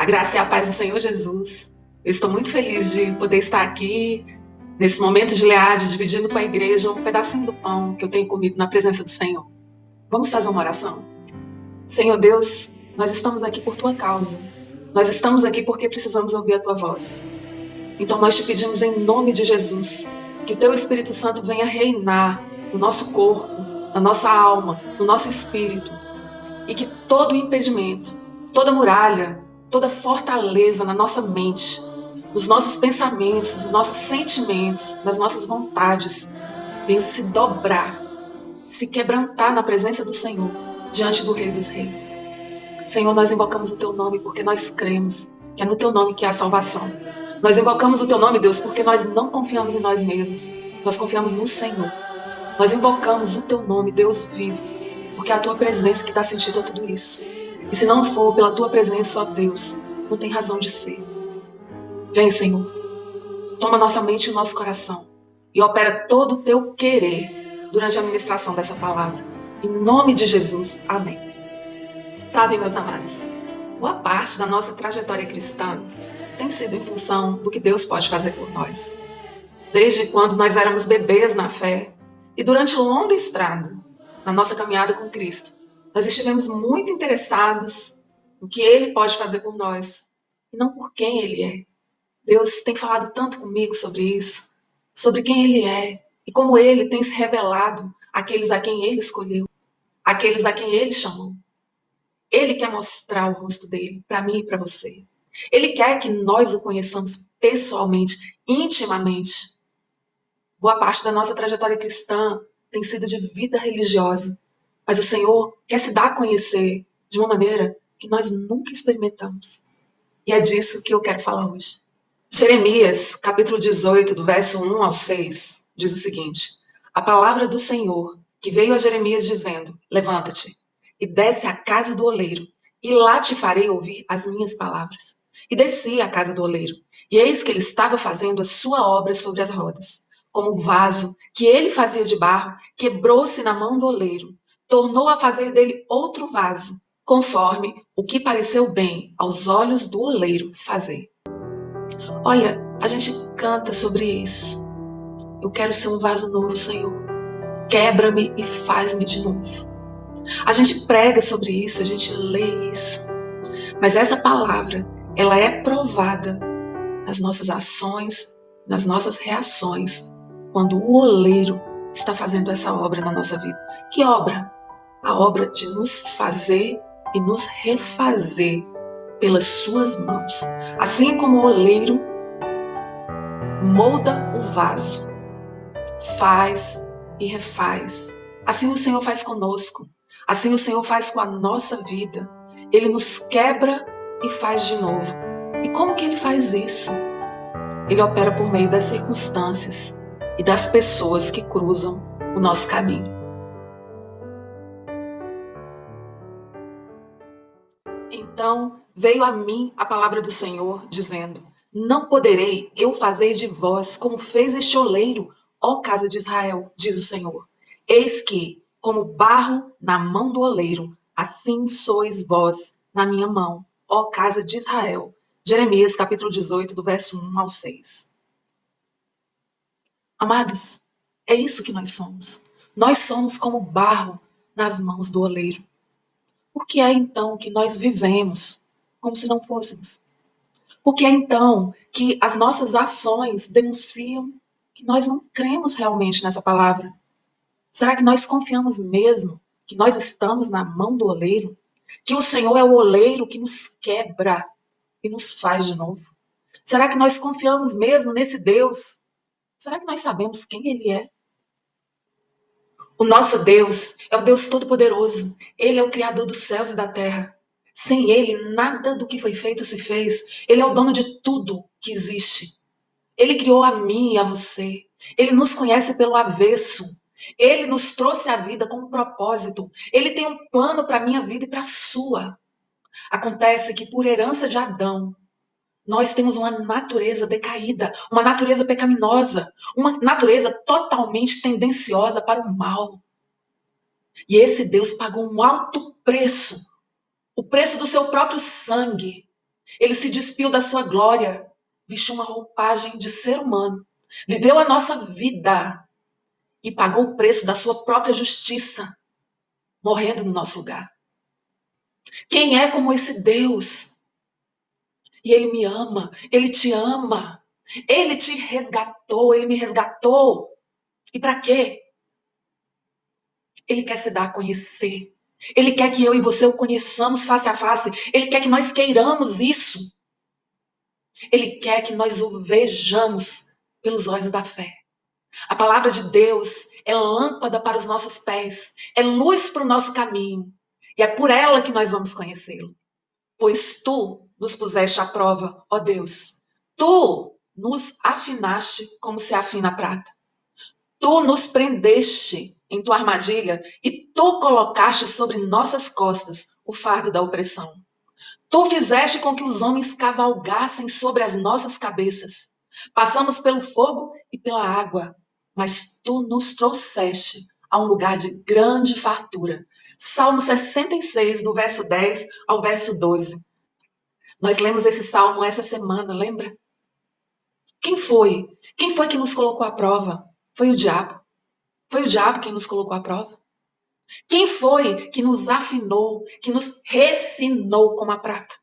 A graça e a paz do Senhor Jesus. Eu estou muito feliz de poder estar aqui, nesse momento de leade, dividindo com a igreja um pedacinho do pão que eu tenho comido na presença do Senhor. Vamos fazer uma oração? Senhor Deus, nós estamos aqui por Tua causa. Nós estamos aqui porque precisamos ouvir a Tua voz. Então nós te pedimos em nome de Jesus, que o Teu Espírito Santo venha reinar no nosso corpo, na nossa alma, no nosso espírito. E que todo impedimento, toda muralha, toda fortaleza na nossa mente, nos nossos pensamentos, nos nossos sentimentos, nas nossas vontades, venham se dobrar, se quebrantar na presença do Senhor, diante do Rei dos Reis. Senhor, nós invocamos o Teu nome porque nós cremos que é no Teu nome que há salvação. Nós invocamos o Teu nome, Deus, porque nós não confiamos em nós mesmos, nós confiamos no Senhor. Nós invocamos o Teu nome, Deus vivo, porque é a Tua presença que dá sentido a tudo isso. E se não for pela Tua presença, ó Deus, não tem razão de ser. Vem, Senhor, toma nossa mente e o nosso coração e opera todo o Teu querer durante a ministração dessa palavra. Em nome de Jesus, amém. Sabem, meus amados, boa parte da nossa trajetória cristã tem sido em função do que Deus pode fazer por nós. Desde quando nós éramos bebês na fé e durante longa estrada na nossa caminhada com Cristo, nós estivemos muito interessados no que Ele pode fazer por nós e não por quem Ele é. Deus tem falado tanto comigo sobre isso, sobre quem Ele é e como Ele tem se revelado àqueles a quem Ele escolheu, àqueles a quem Ele chamou. Ele quer mostrar o rosto dele para mim e para você. Ele quer que nós o conheçamos pessoalmente, intimamente. Boa parte da nossa trajetória cristã tem sido de vida religiosa, mas o Senhor quer se dar a conhecer de uma maneira que nós nunca experimentamos. E é disso que eu quero falar hoje. Jeremias, capítulo 18, do verso 1 ao 6, diz o seguinte: A palavra do Senhor, que veio a Jeremias dizendo: Levanta-te e desce à casa do oleiro, e lá te farei ouvir as minhas palavras. E desci à casa do oleiro, e eis que ele estava fazendo a sua obra sobre as rodas. Como o vaso que ele fazia de barro quebrou-se na mão do oleiro, tornou a fazer dele outro vaso, conforme o que pareceu bem aos olhos do oleiro fazer. Olha, a gente canta sobre isso. Eu quero ser um vaso novo, Senhor. Quebra-me e faz-me de novo. A gente prega sobre isso, a gente lê isso. Mas essa palavra, ela é provada nas nossas ações, nas nossas reações, quando o oleiro está fazendo essa obra na nossa vida. Que obra? A obra de nos fazer e nos refazer pelas suas mãos. Assim como o oleiro molda o vaso, faz e refaz. Assim o Senhor faz conosco. Assim o Senhor faz com a nossa vida. Ele nos quebra e faz de novo. E como que Ele faz isso? Ele opera por meio das circunstâncias e das pessoas que cruzam o nosso caminho. Então veio a mim a palavra do Senhor, dizendo: Não poderei eu fazer de vós como fez este oleiro, ó casa de Israel, diz o Senhor. Eis que, como barro na mão do oleiro, assim sois vós na minha mão, ó casa de Israel. Jeremias, capítulo 18, do verso 1 ao 6. Amados, é isso que nós somos. Nós somos como barro nas mãos do oleiro. Por que é então que nós vivemos como se não fôssemos? Por que é então que as nossas ações denunciam que nós não cremos realmente nessa palavra? Será que nós confiamos mesmo que nós estamos na mão do oleiro? Que o Senhor é o oleiro que nos quebra e nos faz de novo? Será que nós confiamos mesmo nesse Deus? Será que nós sabemos quem Ele é? O nosso Deus é o Deus Todo-Poderoso. Ele é o Criador dos céus e da terra. Sem Ele, nada do que foi feito se fez. Ele é o dono de tudo que existe. Ele criou a mim e a você. Ele nos conhece pelo avesso. Ele nos trouxe à vida com um propósito. Ele tem um plano para a minha vida e para a sua. Acontece que, por herança de Adão, nós temos uma natureza decaída, uma natureza pecaminosa, uma natureza totalmente tendenciosa para o mal. E esse Deus pagou um alto preço, o preço do seu próprio sangue. Ele se despiu da sua glória, vestiu uma roupagem de ser humano, viveu a nossa vida e pagou o preço da sua própria justiça, morrendo no nosso lugar. Quem é como esse Deus? E Ele me ama, Ele te ama, Ele te resgatou, Ele me resgatou. E para quê? Ele quer se dar a conhecer. Ele quer que eu e você o conheçamos face a face. Ele quer que nós queiramos isso. Ele quer que nós o vejamos pelos olhos da fé. A palavra de Deus é lâmpada para os nossos pés, é luz para o nosso caminho. E é por ela que nós vamos conhecê-lo. Pois tu nos puseste à prova, ó Deus. Tu nos afinaste como se afina a prata. Tu nos prendeste em tua armadilha e tu colocaste sobre nossas costas o fardo da opressão. Tu fizeste com que os homens cavalgassem sobre as nossas cabeças. Passamos pelo fogo e pela água, mas tu nos trouxeste a um lugar de grande fartura. Salmo 66, do verso 10 ao verso 12. Nós lemos esse salmo essa semana, lembra? Quem foi? Quem foi que nos colocou à prova? Foi o diabo. Foi o diabo quem nos colocou à prova. Quem foi que nos afinou, que nos refinou como a prata?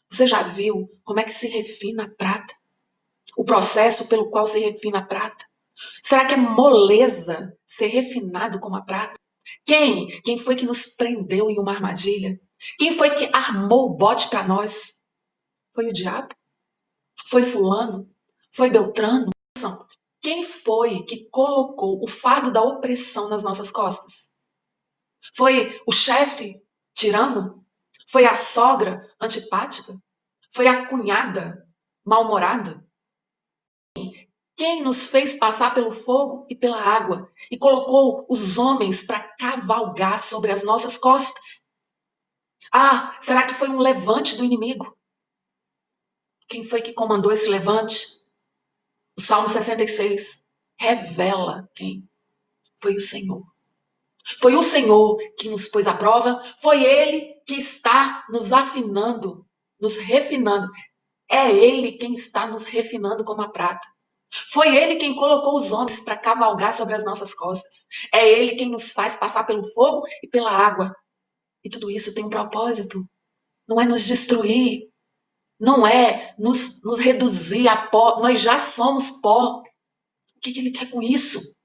Você já viu como é que se refina a prata? O processo pelo qual se refina a prata? Será que é moleza ser refinado como a prata? Quem foi que nos prendeu em uma armadilha? Quem foi que armou o bote para nós? Foi o diabo? Foi fulano? Foi Beltrano? Quem foi que colocou o fardo da opressão nas nossas costas? Foi o chefe tirano? Foi a sogra antipática? Foi a cunhada mal-humorada? Quem nos fez passar pelo fogo e pela água e colocou os homens para cavalgar sobre as nossas costas? Ah, será que foi um levante do inimigo? Quem foi que comandou esse levante? O Salmo 66 revela quem? Foi o Senhor. Foi o Senhor que nos pôs à prova, foi Ele que está nos afinando, nos refinando. É Ele quem está nos refinando como a prata. Foi Ele quem colocou os homens para cavalgar sobre as nossas costas. É Ele quem nos faz passar pelo fogo e pela água. E tudo isso tem um propósito. Não é nos destruir, não é nos reduzir a pó. Nós já somos pó. O que Ele quer com isso?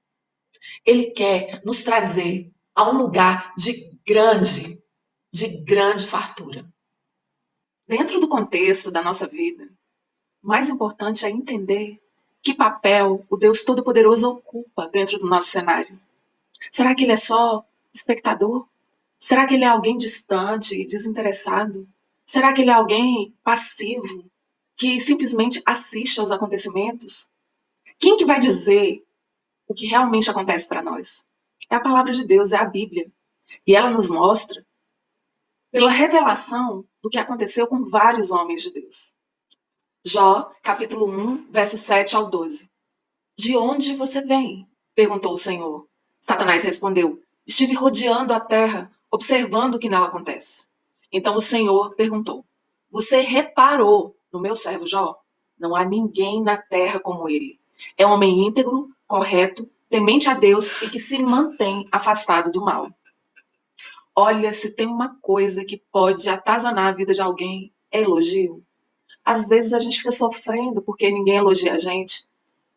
Ele quer nos trazer a um lugar de grande fartura. Dentro do contexto da nossa vida, o mais importante é entender que papel o Deus Todo-Poderoso ocupa dentro do nosso cenário. Será que ele é só espectador? Será que ele é alguém distante e desinteressado? Será que ele é alguém passivo, que simplesmente assiste aos acontecimentos? Quem que vai dizer o que realmente acontece para nós? É a palavra de Deus, é a Bíblia. E ela nos mostra pela revelação do que aconteceu com vários homens de Deus. Jó, capítulo 1, verso 7 ao 12. De onde você vem? Perguntou o Senhor. Satanás respondeu, estive rodeando a terra, observando o que nela acontece. Então o Senhor perguntou, você reparou no meu servo Jó? Não há ninguém na terra como ele. É homem íntegro, correto, temente a Deus e que se mantém afastado do mal. Olha, se tem uma coisa que pode atazanar a vida de alguém, é elogio. Às vezes a gente fica sofrendo porque ninguém elogia a gente,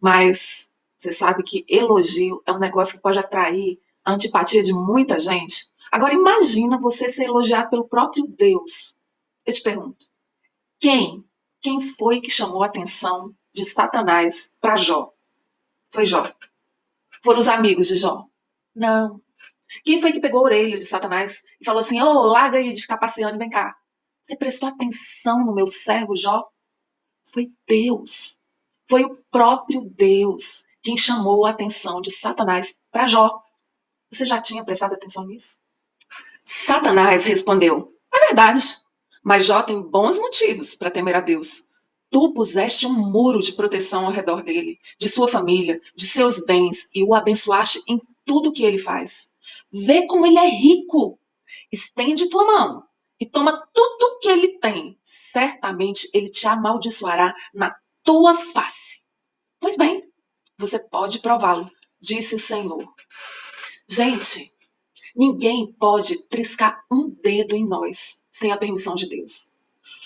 mas você sabe que elogio é um negócio que pode atrair a antipatia de muita gente. Agora imagina você ser elogiado pelo próprio Deus. Eu te pergunto, quem? Quem foi que chamou a atenção de Satanás para Jó? Foi Jó. Foram os amigos de Jó? Não. Quem foi que pegou a orelha de Satanás e falou assim, oh, larga aí de ficar passeando e vem cá. Você prestou atenção no meu servo Jó? Foi Deus. Foi o próprio Deus quem chamou a atenção de Satanás para Jó. Você já tinha prestado atenção nisso? Satanás respondeu, é verdade, mas Jó tem bons motivos para temer a Deus. Tu puseste um muro de proteção ao redor dele, de sua família, de seus bens, e o abençoaste em tudo que ele faz. Vê como ele é rico. Estende tua mão e toma tudo que ele tem, certamente ele te amaldiçoará na tua face. Pois bem, você pode prová-lo, disse o Senhor. Gente, ninguém pode triscar um dedo em nós sem a permissão de Deus.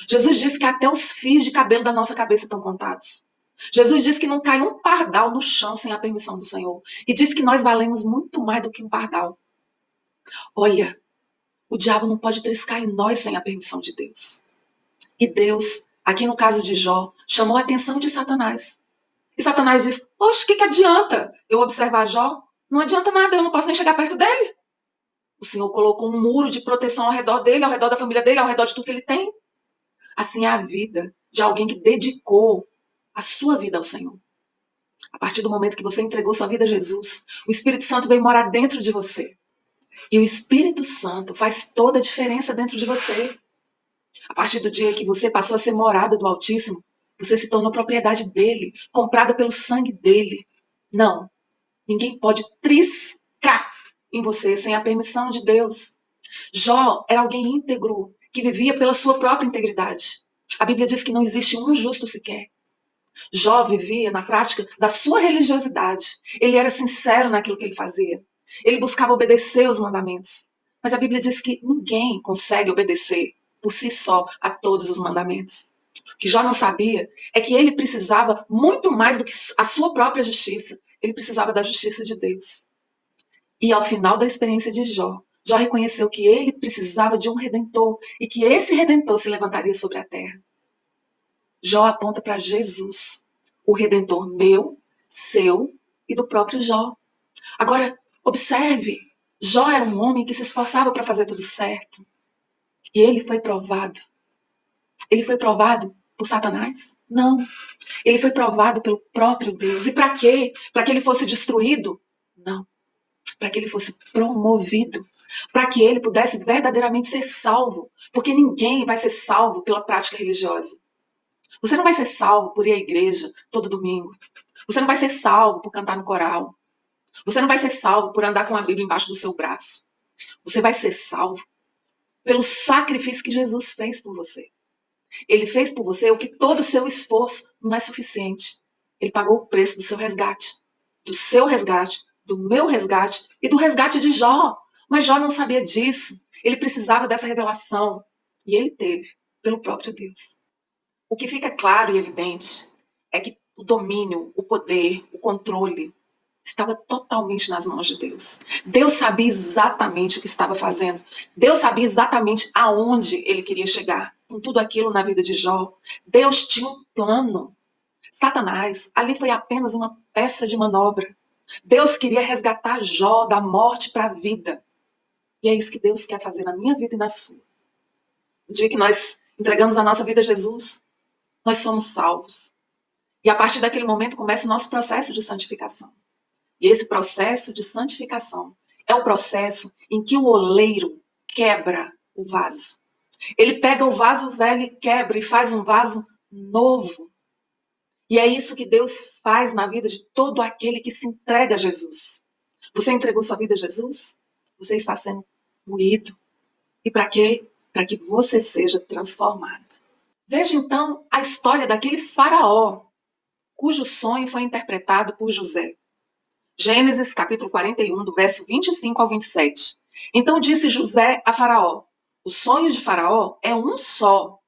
Jesus disse que até os fios de cabelo da nossa cabeça estão contados. Jesus disse que não cai um pardal no chão sem a permissão do Senhor. E disse que nós valemos muito mais do que um pardal. Olha, o diabo não pode triscar em nós sem a permissão de Deus. E Deus, aqui no caso de Jó, chamou a atenção de Satanás. E Satanás disse, poxa, o que adianta eu observar Jó? Não adianta nada, eu não posso nem chegar perto dele. O Senhor colocou um muro de proteção ao redor dele, ao redor da família dele, ao redor de tudo que ele tem. Assim é a vida de alguém que dedicou a sua vida ao Senhor. A partir do momento que você entregou sua vida a Jesus, o Espírito Santo veio morar dentro de você. E o Espírito Santo faz toda a diferença dentro de você. A partir do dia que você passou a ser morada do Altíssimo, você se tornou propriedade dele, comprada pelo sangue dele. Não, ninguém pode triscar em você sem a permissão de Deus. Jó era alguém íntegro, que vivia pela sua própria integridade. A Bíblia diz que não existe um justo sequer. Jó vivia na prática da sua religiosidade. Ele era sincero naquilo que ele fazia. Ele buscava obedecer os mandamentos. Mas a Bíblia diz que ninguém consegue obedecer por si só a todos os mandamentos. O que Jó não sabia é que ele precisava muito mais do que a sua própria justiça. Ele precisava da justiça de Deus. E ao final da experiência de Jó, Jó reconheceu que ele precisava de um redentor e que esse redentor se levantaria sobre a terra. Jó aponta para Jesus, o redentor meu, seu e do próprio Jó. Agora, observe, Jó era um homem que se esforçava para fazer tudo certo. E ele foi provado. Ele foi provado por Satanás? Não. Ele foi provado pelo próprio Deus. E para quê? Para que ele fosse destruído? Não. Para que ele fosse promovido. Para que ele pudesse verdadeiramente ser salvo. Porque ninguém vai ser salvo pela prática religiosa. Você não vai ser salvo por ir à igreja todo domingo. Você não vai ser salvo por cantar no coral. Você não vai ser salvo por andar com a Bíblia embaixo do seu braço. Você vai ser salvo pelo sacrifício que Jesus fez por você. Ele fez por você o que todo o seu esforço não é suficiente. Ele pagou o preço do seu resgate. Do seu resgate, do meu resgate e do resgate de Jó. Mas Jó não sabia disso. Ele precisava dessa revelação. E ele teve, pelo próprio Deus. O que fica claro e evidente é que o domínio, o poder, o controle estava totalmente nas mãos de Deus. Deus sabia exatamente o que estava fazendo. Deus sabia exatamente aonde ele queria chegar com tudo aquilo na vida de Jó. Deus tinha um plano. Satanás, ali foi apenas uma peça de manobra. Deus queria resgatar Jó da morte para a vida. E é isso que Deus quer fazer na minha vida e na sua. No dia que nós entregamos a nossa vida a Jesus, nós somos salvos. E a partir daquele momento começa o nosso processo de santificação. E esse processo de santificação é o processo em que o oleiro quebra o vaso. Ele pega o vaso velho e quebra e faz um vaso novo. E é isso que Deus faz na vida de todo aquele que se entrega a Jesus. Você entregou sua vida a Jesus? Você está sendo moído. E para quê? Para que você seja transformado. Veja então a história daquele faraó, cujo sonho foi interpretado por José. Gênesis capítulo 41, do verso 25 ao 27. Então disse José a Faraó: o sonho de Faraó é um só.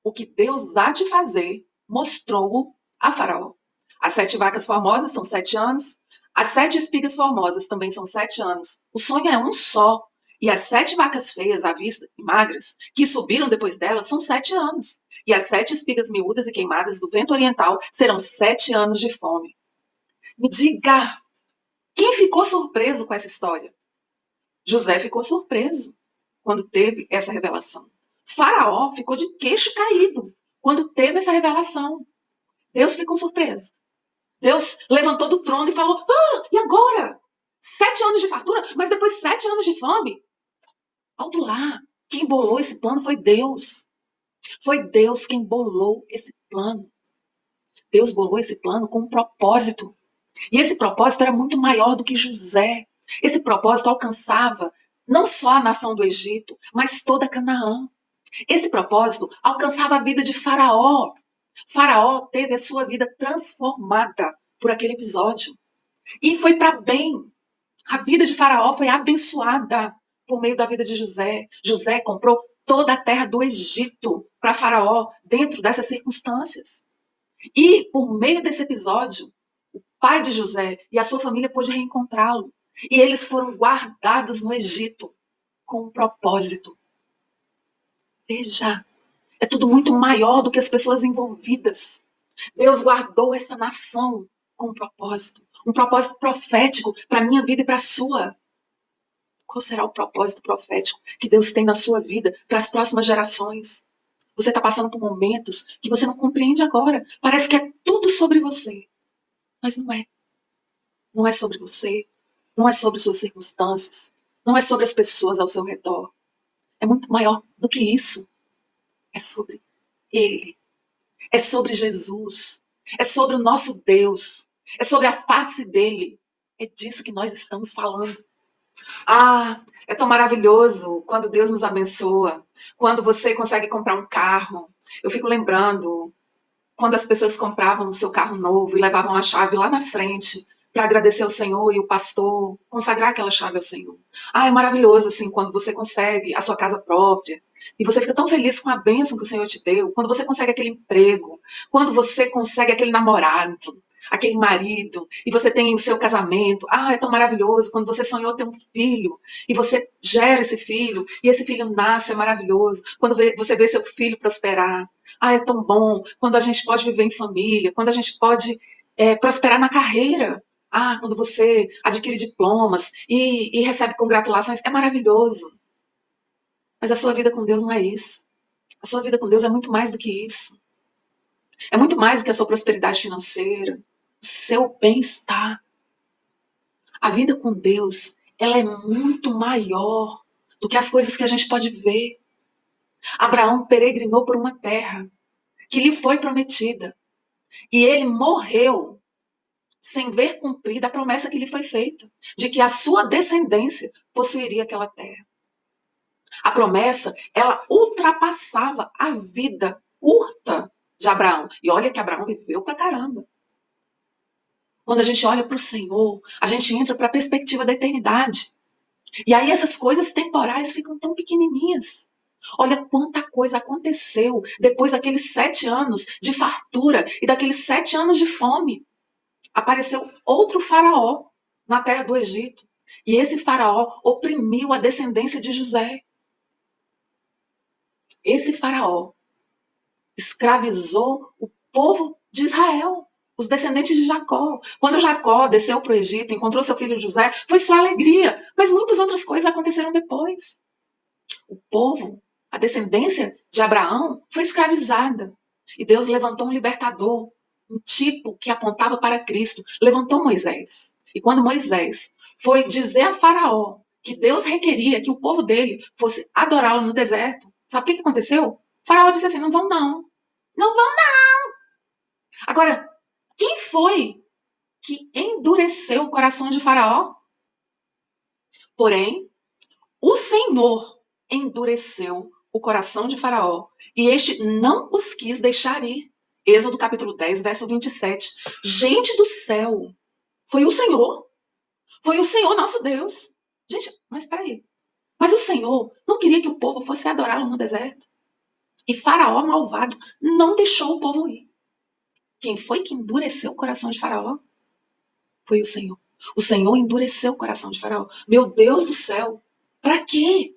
O que Deus há de fazer, mostrou-o a Faraó. As 7 vacas formosas são 7 anos. As 7 espigas formosas também são 7 anos. O sonho é um só. E as 7 vacas feias à vista e magras, que subiram depois delas, são 7 anos. E as 7 espigas miúdas e queimadas do vento oriental serão 7 anos de fome. Me diga, quem ficou surpreso com essa história? José ficou surpreso quando teve essa revelação. Faraó ficou de queixo caído quando teve essa revelação. Deus ficou surpreso. Deus levantou do trono e falou: e agora? 7 anos de fartura, mas depois 7 anos de fome? Alto lá, quem bolou esse plano foi Deus. Foi Deus quem bolou esse plano. Deus bolou esse plano com um propósito. E esse propósito era muito maior do que José. Esse propósito alcançava não só a nação do Egito, mas toda Canaã. Esse propósito alcançava a vida de Faraó. Faraó teve a sua vida transformada por aquele episódio. E foi para bem. A vida de Faraó foi abençoada por meio da vida de José. José comprou toda a terra do Egito para Faraó dentro dessas circunstâncias. E por meio desse episódio, o pai de José e a sua família pôde reencontrá-lo. E eles foram guardados no Egito com um propósito. Veja, é tudo muito maior do que as pessoas envolvidas. Deus guardou essa nação com um propósito profético para a minha vida e para a sua. Qual será o propósito profético que Deus tem na sua vida para as próximas gerações? Você está passando por momentos que você não compreende agora. Parece que é tudo sobre você. Mas não é. Não é sobre você. Não é sobre suas circunstâncias. Não é sobre as pessoas ao seu redor. É muito maior do que isso. É sobre Ele. É sobre Jesus. É sobre o nosso Deus. É sobre a face dele. É disso que nós estamos falando. Ah, é tão maravilhoso quando Deus nos abençoa, quando você consegue comprar um carro. Eu fico lembrando quando as pessoas compravam o seu carro novo e levavam a chave lá na frente para agradecer ao Senhor e o pastor consagrar aquela chave ao Senhor. Ah, é maravilhoso assim quando você consegue a sua casa própria e você fica tão feliz com a bênção que o Senhor te deu, quando você consegue aquele emprego, quando você consegue aquele namorado, aquele marido, e você tem o seu casamento. Ah, é tão maravilhoso quando você sonhou ter um filho e você gera esse filho e esse filho nasce, é maravilhoso. Quando você vê seu filho prosperar. Ah, é tão bom quando a gente pode viver em família, quando a gente pode prosperar na carreira. Ah, quando você adquire diplomas e recebe congratulações, é maravilhoso. Mas a sua vida com Deus não é isso. A sua vida com Deus é muito mais do que isso. É muito mais do que a sua prosperidade financeira, o seu bem-estar. A vida com Deus, ela é muito maior do que as coisas que a gente pode ver. Abraão peregrinou por uma terra que lhe foi prometida. E ele morreu sem ver cumprida a promessa que lhe foi feita, de que a sua descendência possuiria aquela terra. A promessa, ela ultrapassava a vida curta de Abraão. E olha que Abraão viveu pra caramba. Quando a gente olha para o Senhor, a gente entra para a perspectiva da eternidade. E aí essas coisas temporais ficam tão pequenininhas. Olha quanta coisa aconteceu depois daqueles 7 anos de fartura e daqueles 7 anos de fome. Apareceu outro faraó na terra do Egito. E esse faraó oprimiu a descendência de José. Esse faraó escravizou o povo de Israel, os descendentes de Jacó. Quando Jacó desceu para o Egito, encontrou seu filho José, foi só alegria, mas muitas outras coisas aconteceram depois. O povo, a descendência de Abraão, foi escravizada. E Deus levantou um libertador, um tipo que apontava para Cristo. Levantou Moisés. E quando Moisés foi dizer a Faraó que Deus requeria que o povo dele fosse adorá-lo no deserto, sabe o que aconteceu? O Faraó disse assim: não vão não. Não vão não. Agora, quem foi que endureceu o coração de Faraó? Porém, o Senhor endureceu o coração de Faraó e este não os quis deixar ir. Êxodo capítulo 10, verso 27. Gente do céu, foi o Senhor. Foi o Senhor nosso Deus. Gente, mas peraí. Mas o Senhor não queria que o povo fosse adorá-lo no deserto. E Faraó malvado não deixou o povo ir. Quem foi que endureceu o coração de Faraó? Foi o Senhor. O Senhor endureceu o coração de Faraó. Meu Deus do céu, para quê?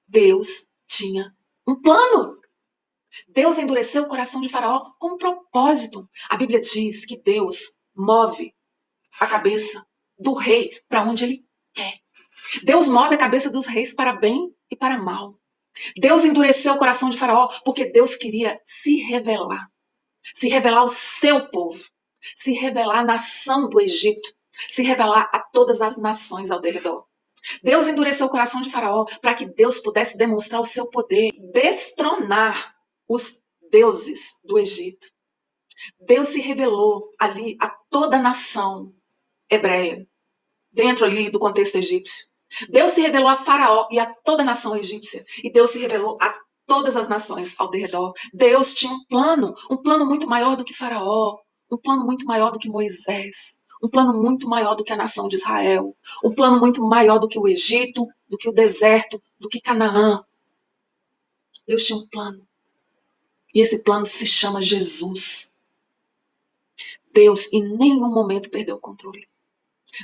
Deus tinha um plano. Deus endureceu o coração de Faraó com um propósito. A Bíblia diz que Deus move a cabeça do rei para onde ele quer. Deus move a cabeça dos reis para bem e para mal. Deus endureceu o coração de Faraó porque Deus queria se revelar ao seu povo, se revelar à nação do Egito, se revelar a todas as nações ao redor. Deus endureceu o coração de Faraó para que Deus pudesse demonstrar o seu poder, destronar os deuses do Egito. Deus se revelou ali a toda a nação hebreia, dentro ali do contexto egípcio. Deus se revelou a Faraó e a toda a nação egípcia. E Deus se revelou a todas as nações ao redor. Deus tinha um plano muito maior do que Faraó, um plano muito maior do que Moisés, um plano muito maior do que a nação de Israel, um plano muito maior do que o Egito, do que o deserto, do que Canaã. Deus tinha um plano. E esse plano se chama Jesus. Deus em nenhum momento perdeu o controle.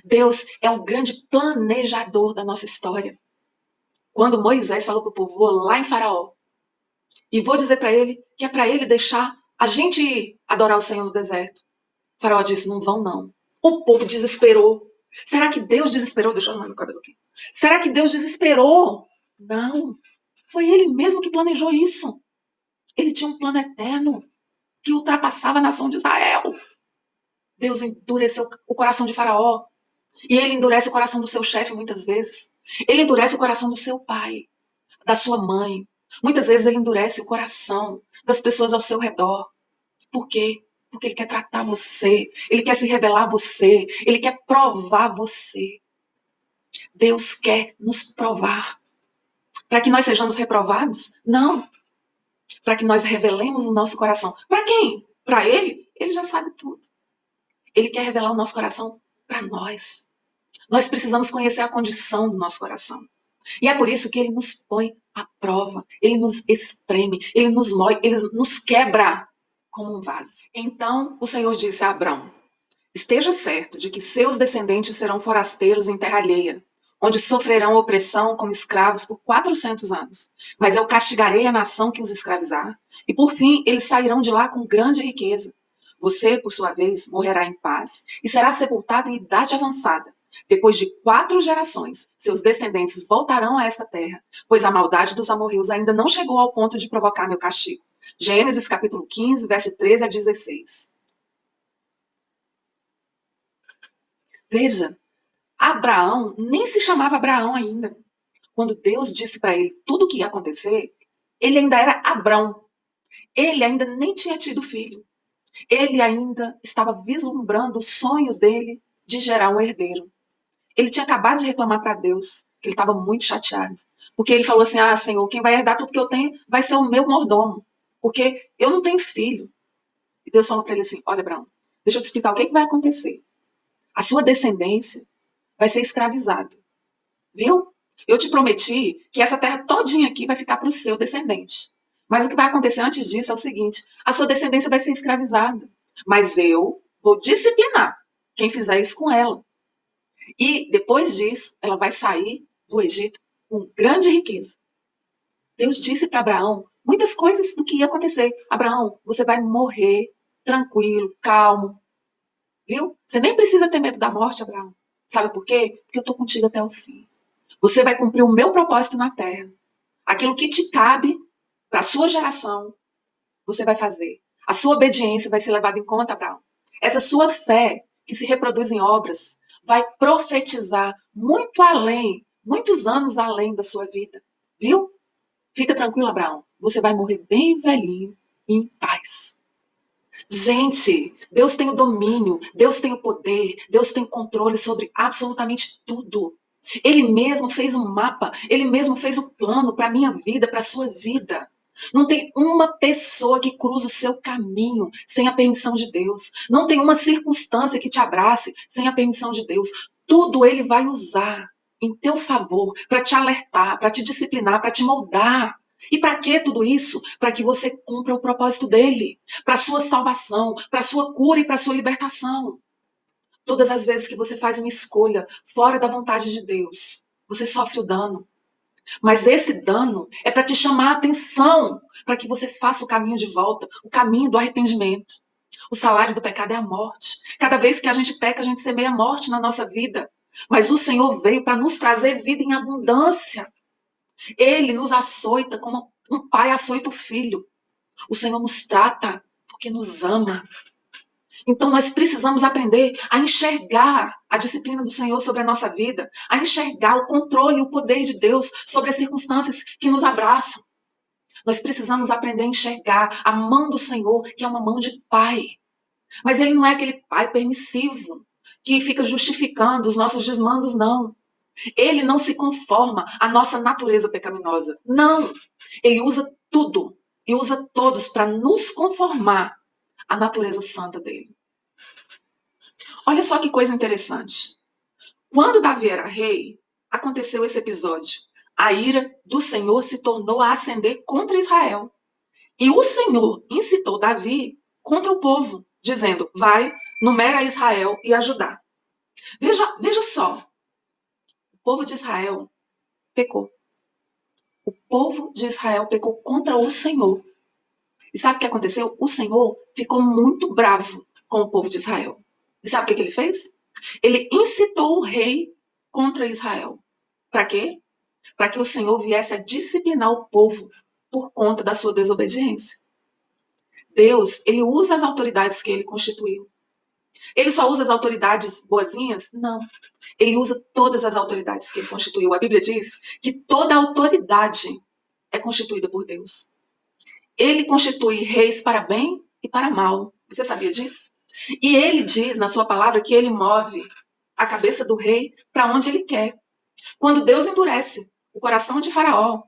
Deus é o grande planejador da nossa história. Quando Moisés falou para o povo, vou lá em Faraó e vou dizer para ele que é para ele deixar a gente ir adorar o Senhor no deserto. Faraó disse, não vão não. O povo desesperou. Será que Deus desesperou? Deixa eu arrumar meu cabelo aqui. Será que Deus desesperou? Não. Foi ele mesmo que planejou isso. Ele tinha um plano eterno que ultrapassava a nação de Israel. Deus endureceu o coração de Faraó. E ele endurece o coração do seu chefe muitas vezes. Ele endurece o coração do seu pai, da sua mãe. Muitas vezes ele endurece o coração das pessoas ao seu redor. Por quê? Porque ele quer tratar você, ele quer se revelar a você, ele quer provar você. Deus quer nos provar. Para que nós sejamos reprovados? Não. Para que nós revelemos o nosso coração. Para quem? Para ele? Ele já sabe tudo. Ele quer revelar o nosso coração para nós. Nós precisamos conhecer a condição do nosso coração. E é por isso que ele nos põe à prova, ele nos espreme, ele nos mói, ele nos quebra como um vaso. Então o Senhor disse a Abrão, esteja certo de que seus descendentes serão forasteiros em terra alheia, onde sofrerão opressão como escravos por 400 anos. Mas eu castigarei a nação que os escravizar, e por fim eles sairão de lá com grande riqueza. Você, por sua vez, morrerá em paz e será sepultado em idade avançada. Depois de 4 gerações, seus descendentes voltarão a esta terra, pois a maldade dos amorreus ainda não chegou ao ponto de provocar meu castigo. Gênesis capítulo 15, verso 13 a 16. Veja, Abraão nem se chamava Abraão ainda. Quando Deus disse para ele tudo o que ia acontecer, ele ainda era Abrão. Ele ainda nem tinha tido filho. Ele ainda estava vislumbrando o sonho dele de gerar um herdeiro. Ele tinha acabado de reclamar para Deus, que ele estava muito chateado. Porque ele falou assim, Senhor, quem vai herdar tudo que eu tenho vai ser o meu mordomo. Porque eu não tenho filho. E Deus falou para ele assim, olha, Abraão, deixa eu te explicar o que vai acontecer. A sua descendência vai ser escravizada. Viu? Eu te prometi que essa terra todinha aqui vai ficar para o seu descendente. Mas o que vai acontecer antes disso é o seguinte, a sua descendência vai ser escravizada. Mas eu vou disciplinar quem fizer isso com ela. E depois disso, ela vai sair do Egito com grande riqueza. Deus disse para Abraão muitas coisas do que ia acontecer. Abraão, você vai morrer tranquilo, calmo. Viu? Você nem precisa ter medo da morte, Abraão. Sabe por quê? Porque eu estou contigo até o fim. Você vai cumprir o meu propósito na terra. Aquilo que te cabe para a sua geração, você vai fazer. A sua obediência vai ser levada em conta, Abraão. Essa sua fé, que se reproduz em obras, vai profetizar muito além, muitos anos além da sua vida. Viu? Fica tranquilo, Abraão. Você vai morrer bem velhinho e em paz. Gente, Deus tem o domínio, Deus tem o poder, Deus tem o controle sobre absolutamente tudo. Ele mesmo fez um mapa, ele mesmo fez o plano para a minha vida, para a sua vida. Não tem uma pessoa que cruza o seu caminho sem a permissão de Deus. Não tem uma circunstância que te abrace sem a permissão de Deus. Tudo ele vai usar em teu favor, para te alertar, para te disciplinar, para te moldar. E para que tudo isso? Para que você cumpra o propósito dele, para a sua salvação, para a sua cura e para a sua libertação. Todas as vezes que você faz uma escolha fora da vontade de Deus, você sofre o dano. Mas esse dano é para te chamar a atenção, para que você faça o caminho de volta, o caminho do arrependimento. O salário do pecado é a morte. Cada vez que a gente peca, a gente semeia a morte na nossa vida. Mas o Senhor veio para nos trazer vida em abundância. Ele nos açoita como um pai açoita o filho. O Senhor nos trata porque nos ama. Então nós precisamos aprender a enxergar a disciplina do Senhor sobre a nossa vida, a enxergar o controle e o poder de Deus sobre as circunstâncias que nos abraçam. Nós precisamos aprender a enxergar a mão do Senhor, que é uma mão de pai. Mas ele não é aquele pai permissivo, que fica justificando os nossos desmandos, não. Ele não se conforma à nossa natureza pecaminosa. Não. Ele usa tudo e usa todos para nos conformar à natureza santa dele. Olha só que coisa interessante. Quando Davi era rei, aconteceu esse episódio. A ira do Senhor se tornou a acender contra Israel. E o Senhor incitou Davi contra o povo, dizendo: vai, numera Israel e ajudar. Veja só, o povo de Israel pecou. O povo de Israel pecou contra o Senhor. E sabe o que aconteceu? O Senhor ficou muito bravo com o povo de Israel. E sabe o que ele fez? Ele incitou o rei contra Israel. Para quê? Para que o Senhor viesse a disciplinar o povo por conta da sua desobediência. Deus, ele usa as autoridades que ele constituiu. Ele só usa as autoridades boazinhas? Não. Ele usa todas as autoridades que ele constituiu. A Bíblia diz que toda autoridade é constituída por Deus. Ele constitui reis para bem e para mal. Você sabia disso? E ele diz na sua palavra que ele move a cabeça do rei para onde ele quer. Quando Deus endurece o coração de Faraó,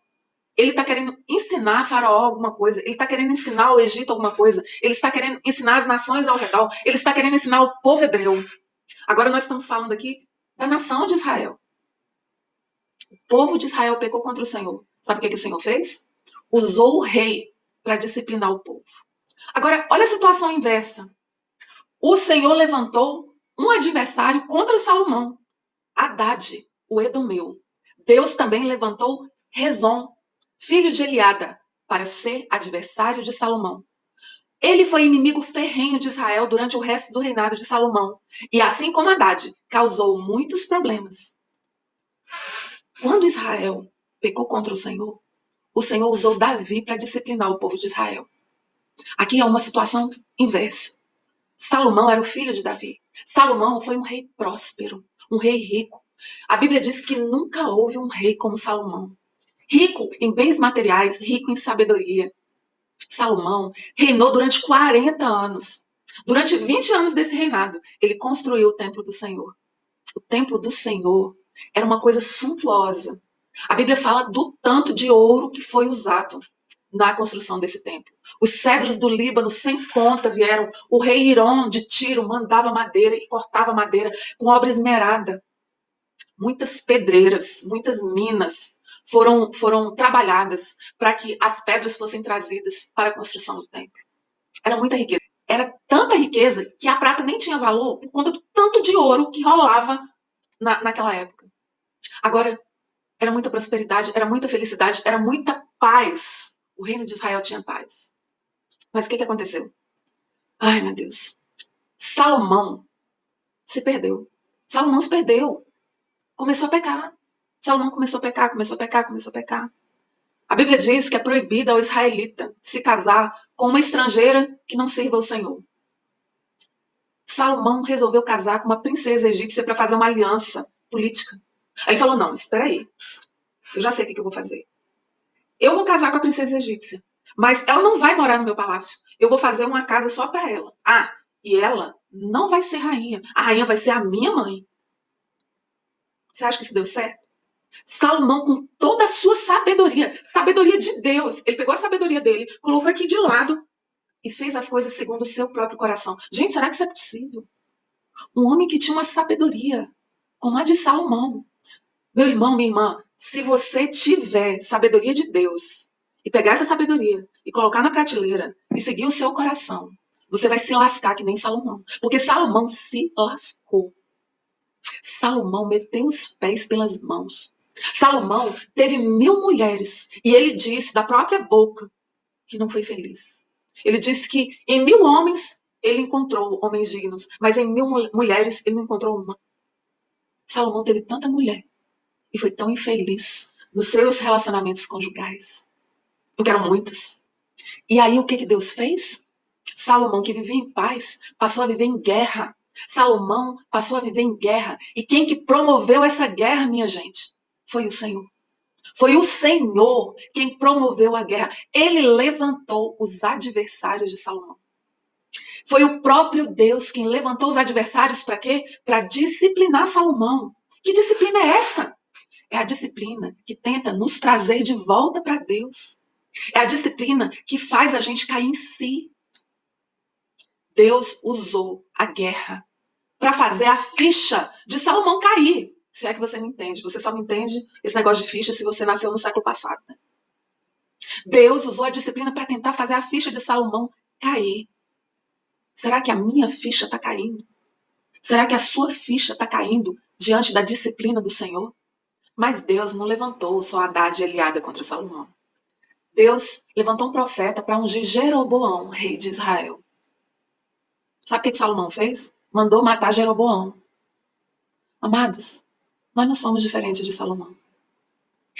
ele está querendo ensinar a Faraó alguma coisa, ele está querendo ensinar ao Egito alguma coisa, ele está querendo ensinar as nações ao redor, ele está querendo ensinar o povo hebreu. Agora nós estamos falando aqui da nação de Israel. O povo de Israel pecou contra o Senhor. Sabe o que o Senhor fez? Usou o rei para disciplinar o povo. Agora, olha a situação inversa. O Senhor levantou um adversário contra Salomão, Hadade, o Edomeu. Deus também levantou Rezon, filho de Eliada, para ser adversário de Salomão. Ele foi inimigo ferrenho de Israel durante o resto do reinado de Salomão. E assim como Hadade, causou muitos problemas. Quando Israel pecou contra o Senhor usou Davi para disciplinar o povo de Israel. Aqui é uma situação inversa. Salomão era o filho de Davi. Salomão foi um rei próspero, um rei rico. A Bíblia diz que nunca houve um rei como Salomão. Rico em bens materiais, rico em sabedoria. Salomão reinou durante 40 anos. Durante 20 anos desse reinado, ele construiu o templo do Senhor. O templo do Senhor era uma coisa suntuosa. A Bíblia fala do tanto de ouro que foi usado na construção desse templo. Os cedros do Líbano sem conta vieram. O rei Hirom de Tiro mandava madeira e cortava madeira com obra esmerada. Muitas pedreiras, muitas minas foram trabalhadas para que as pedras fossem trazidas para a construção do templo. Era muita riqueza. Era tanta riqueza que a prata nem tinha valor por conta do tanto de ouro que rolava naquela época. Agora, era muita prosperidade, era muita felicidade, era muita paz. O reino de Israel tinha paz. Mas o que aconteceu? Ai, meu Deus. Salomão se perdeu. Salomão se perdeu. Começou a pecar. Salomão começou a pecar, começou a pecar, começou a pecar. A Bíblia diz que é proibido ao israelita se casar com uma estrangeira que não sirva ao Senhor. Salomão resolveu casar com uma princesa egípcia para fazer uma aliança política. Aí ele falou, não, espera aí. Eu já sei o que eu vou fazer. Eu vou casar com a princesa egípcia, mas ela não vai morar no meu palácio. Eu vou fazer uma casa só para ela. Ah, e ela não vai ser rainha. A rainha vai ser a minha mãe. Você acha que isso deu certo? Salomão, com toda a sua sabedoria de Deus, ele pegou a sabedoria dele, colocou aqui de lado e fez as coisas segundo o seu próprio coração. Gente, será que isso é possível? Um homem que tinha uma sabedoria como a de Salomão. Meu irmão, minha irmã, se você tiver sabedoria de Deus e pegar essa sabedoria e colocar na prateleira e seguir o seu coração, você vai se lascar que nem Salomão. Porque Salomão se lascou. Salomão meteu os pés pelas mãos. Salomão teve 1000 mulheres e ele disse da própria boca que não foi feliz. Ele disse que em 1000 homens ele encontrou homens dignos, mas em 1000 mulheres ele não encontrou uma. Salomão teve tanta mulher e foi tão infeliz nos seus relacionamentos conjugais. Porque eram muitos. E aí o que Deus fez? Salomão, que vivia em paz, passou a viver em guerra. Salomão passou a viver em guerra. E quem que promoveu essa guerra, minha gente? Foi o Senhor. Foi o Senhor quem promoveu a guerra. Ele levantou os adversários de Salomão. Foi o próprio Deus quem levantou os adversários para quê? Para disciplinar Salomão. Que disciplina é essa? É a disciplina que tenta nos trazer de volta para Deus. É a disciplina que faz a gente cair em si. Deus usou a guerra para fazer a ficha de Salomão cair. Se é que você me entende. Você só me entende esse negócio de ficha se você nasceu no século passado. Né? Deus usou a disciplina para tentar fazer a ficha de Salomão cair. Será que a minha ficha está caindo? Será que a sua ficha está caindo diante da disciplina do Senhor? Mas Deus não levantou só Haddad e Eliada contra Salomão. Deus levantou um profeta para ungir Jeroboão, rei de Israel. Sabe o que Salomão fez? Mandou matar Jeroboão. Amados, nós não somos diferentes de Salomão.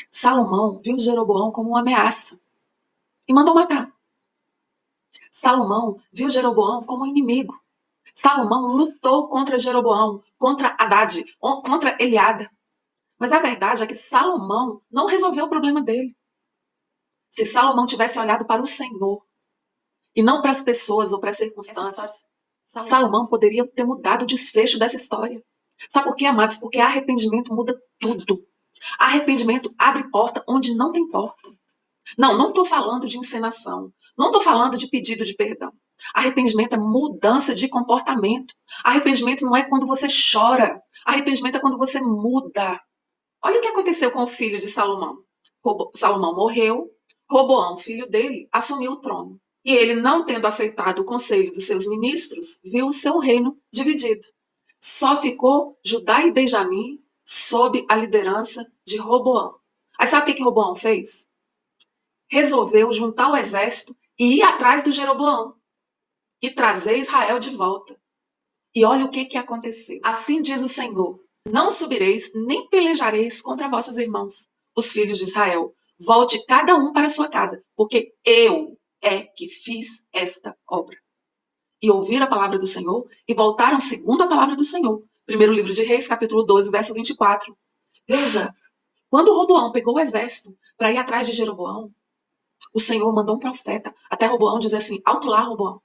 Salomão viu Jeroboão como uma ameaça e mandou matar. Salomão viu Jeroboão como um inimigo. Salomão lutou contra Jeroboão, contra Haddad, contra Eliada. Mas a verdade é que Salomão não resolveu o problema dele. Se Salomão tivesse olhado para o Senhor e não para as pessoas ou para as circunstâncias, Salomão poderia ter mudado o desfecho dessa história. Sabe por quê, amados? Porque arrependimento muda tudo. Arrependimento abre porta onde não tem porta. Não estou falando de encenação. Não estou falando de pedido de perdão. Arrependimento é mudança de comportamento. Arrependimento não é quando você chora. Arrependimento é quando você muda. Olha o que aconteceu com o filho de Salomão. Salomão morreu, Roboão, filho dele, assumiu o trono. E ele, não tendo aceitado o conselho dos seus ministros, viu o seu reino dividido. Só ficou Judá e Benjamim sob a liderança de Roboão. Aí sabe o que Roboão fez? Resolveu juntar o exército e ir atrás do Jeroboão e trazer Israel de volta. E olha o que aconteceu. Assim diz o Senhor: não subireis nem pelejareis contra vossos irmãos, os filhos de Israel. Volte cada um para sua casa, porque eu é que fiz esta obra. E ouviram a palavra do Senhor e voltaram segundo a palavra do Senhor. Primeiro livro de Reis, capítulo 12, verso 24. Veja, quando Roboão pegou o exército para ir atrás de Jeroboão, o Senhor mandou um profeta até Roboão dizer assim: alto lá, Roboão,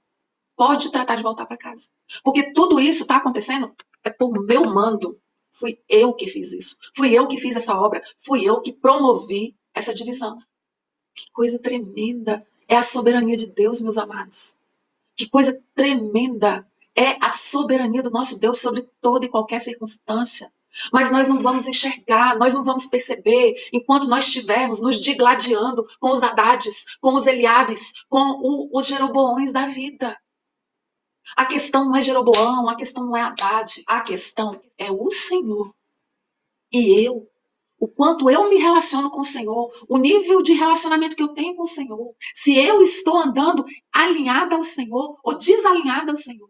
pode tratar de voltar para casa. Porque tudo isso está acontecendo é por meu mando. Fui eu que fiz isso. Fui eu que fiz essa obra. Fui eu que promovi essa divisão. Que coisa tremenda é a soberania de Deus, meus amados. Que coisa tremenda é a soberania do nosso Deus sobre toda e qualquer circunstância. Mas nós não vamos enxergar, nós não vamos perceber enquanto nós estivermos nos digladiando com os Hadades, com os Eliabes, com os Jeroboões da vida. A questão não é Jeroboão, a questão não é Haddad, a questão é o Senhor. E eu, o quanto eu me relaciono com o Senhor, o nível de relacionamento que eu tenho com o Senhor, se eu estou andando alinhada ao Senhor ou desalinhada ao Senhor.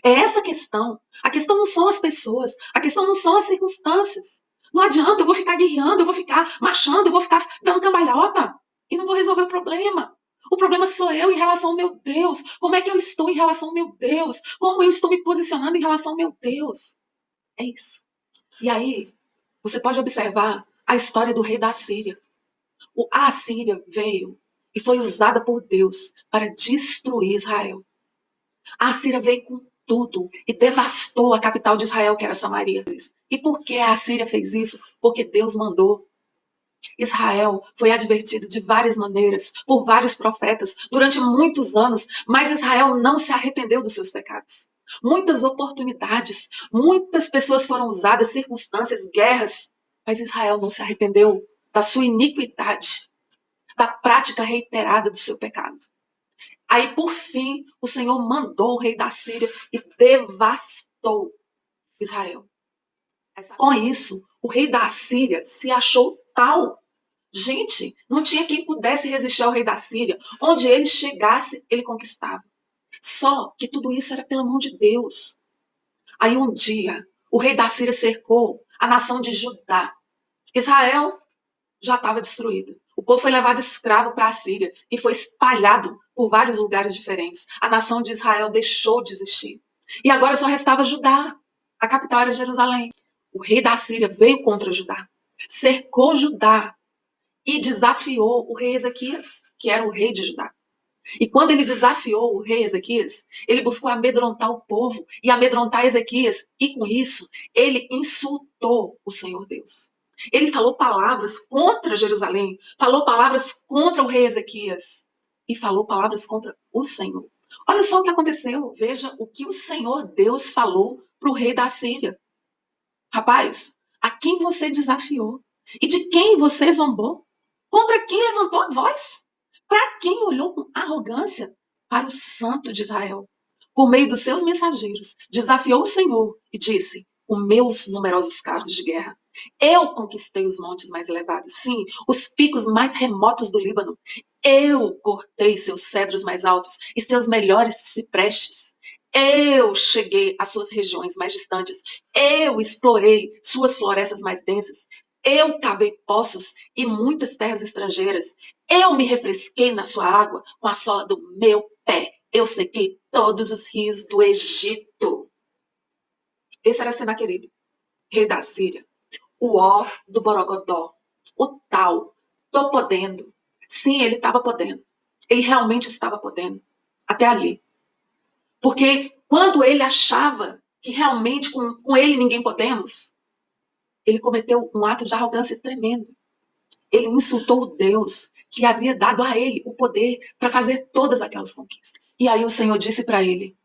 É essa a questão. A questão não são as pessoas, a questão não são as circunstâncias. Não adianta, eu vou ficar guerreando, eu vou ficar marchando, eu vou ficar dando cambalhota e não vou resolver o problema. O problema sou eu em relação ao meu Deus. Como é que eu estou em relação ao meu Deus? Como eu estou me posicionando em relação ao meu Deus? É isso. E aí, você pode observar a história do rei da Assíria. A Assíria veio e foi usada por Deus para destruir Israel. A Assíria veio com tudo e devastou a capital de Israel, que era Samaria. E por que a Assíria fez isso? Porque Deus mandou. Israel foi advertido de várias maneiras, por vários profetas, durante muitos anos, mas Israel não se arrependeu dos seus pecados. Muitas oportunidades, muitas pessoas foram usadas, circunstâncias, guerras, mas Israel não se arrependeu da sua iniquidade, da prática reiterada do seu pecado. Aí, por fim, o Senhor mandou o rei da Síria e devastou Israel. Com isso, o rei da Síria se achou tal. Gente, não tinha quem pudesse resistir ao rei da Síria. Onde ele chegasse, ele conquistava. Só que tudo isso era pela mão de Deus. Aí um dia, o rei da Síria cercou a nação de Judá. Israel já estava destruída. O povo foi levado escravo para a Síria e foi espalhado por vários lugares diferentes. A nação de Israel deixou de existir. E agora só restava Judá. A capital era Jerusalém. O rei da Síria veio contra Judá, cercou Judá e desafiou o rei Ezequias, que era o rei de Judá. E quando ele desafiou o rei Ezequias, ele buscou amedrontar o povo e amedrontar Ezequias. E com isso, ele insultou o Senhor Deus. Ele falou palavras contra Jerusalém, falou palavras contra o rei Ezequias e falou palavras contra o Senhor. Olha só o que aconteceu. Veja o que o Senhor Deus falou para o rei da Síria. Rapaz, a quem você desafiou? E de quem você zombou? Contra quem levantou a voz? Para quem olhou com arrogância? Para o Santo de Israel. Por meio dos seus mensageiros, desafiou o Senhor e disse: com meus numerosos carros de guerra, eu conquistei os montes mais elevados, sim, os picos mais remotos do Líbano. Eu cortei seus cedros mais altos e seus melhores ciprestes. Eu cheguei às suas regiões mais distantes. Eu explorei suas florestas mais densas. Eu cavei poços e muitas terras estrangeiras. Eu me refresquei na sua água com a sola do meu pé. Eu sequei todos os rios do Egito. Esse era Senaqueribe, rei da Síria. O Ó do Borogodó. O tal. Tô podendo. Sim, ele estava podendo. Ele realmente estava podendo. Até ali. Porque quando ele achava que realmente com ele ninguém podemos, ele cometeu um ato de arrogância tremendo. Ele insultou o Deus que havia dado a ele o poder para fazer todas aquelas conquistas. E aí o Senhor disse para ele: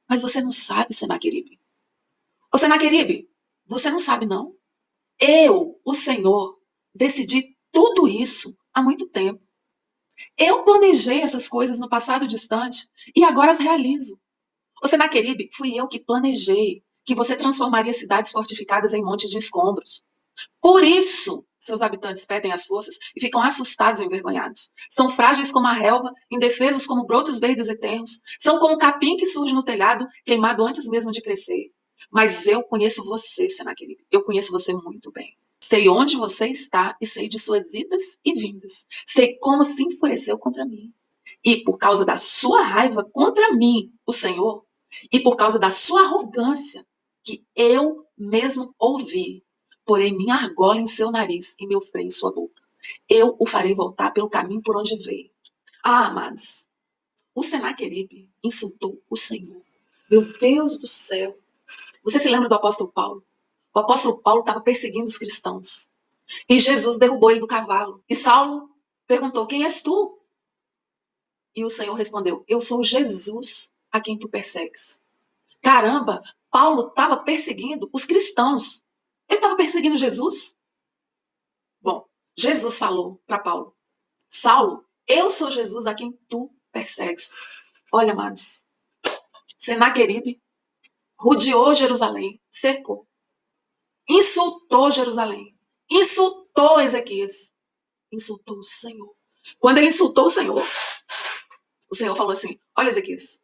mas você não sabe, Senaqueribe. Ô Senaqueribe, você não sabe não? Eu, o Senhor, decidi tudo isso há muito tempo. Eu planejei essas coisas no passado distante e agora as realizo. Ô Senaqueribe, fui eu que planejei que você transformaria cidades fortificadas em montes de escombros. Por isso, seus habitantes perdem as forças e ficam assustados e envergonhados. São frágeis como a relva, indefesos como brotos verdes e tenros. São como o capim que surge no telhado, queimado antes mesmo de crescer. Mas eu conheço você, Senaqueribe. Eu conheço você muito bem. Sei onde você está e sei de suas idas e vindas. Sei como se enfureceu contra mim. E por causa da sua raiva contra mim, o Senhor, e por causa da sua arrogância, que eu mesmo ouvi, porei minha argola em seu nariz e meu freio em sua boca. Eu o farei voltar pelo caminho por onde veio. Ah, amados, o Senaqueribe insultou o Senhor. Meu Deus do céu. Você se lembra do apóstolo Paulo? O apóstolo Paulo estava perseguindo os cristãos. E Jesus derrubou ele do cavalo. E Saulo perguntou: quem és tu? E o Senhor respondeu: eu sou Jesus a quem tu persegues. Caramba, Paulo estava perseguindo os cristãos. Ele estava perseguindo Jesus? Bom, Jesus falou para Paulo: Saulo, eu sou Jesus a quem tu persegues. Olha, amados, Senaqueribe rodeou Jerusalém, cercou, insultou Jerusalém, insultou Ezequias, insultou o Senhor. Quando ele insultou o Senhor falou assim: olha, Ezequias,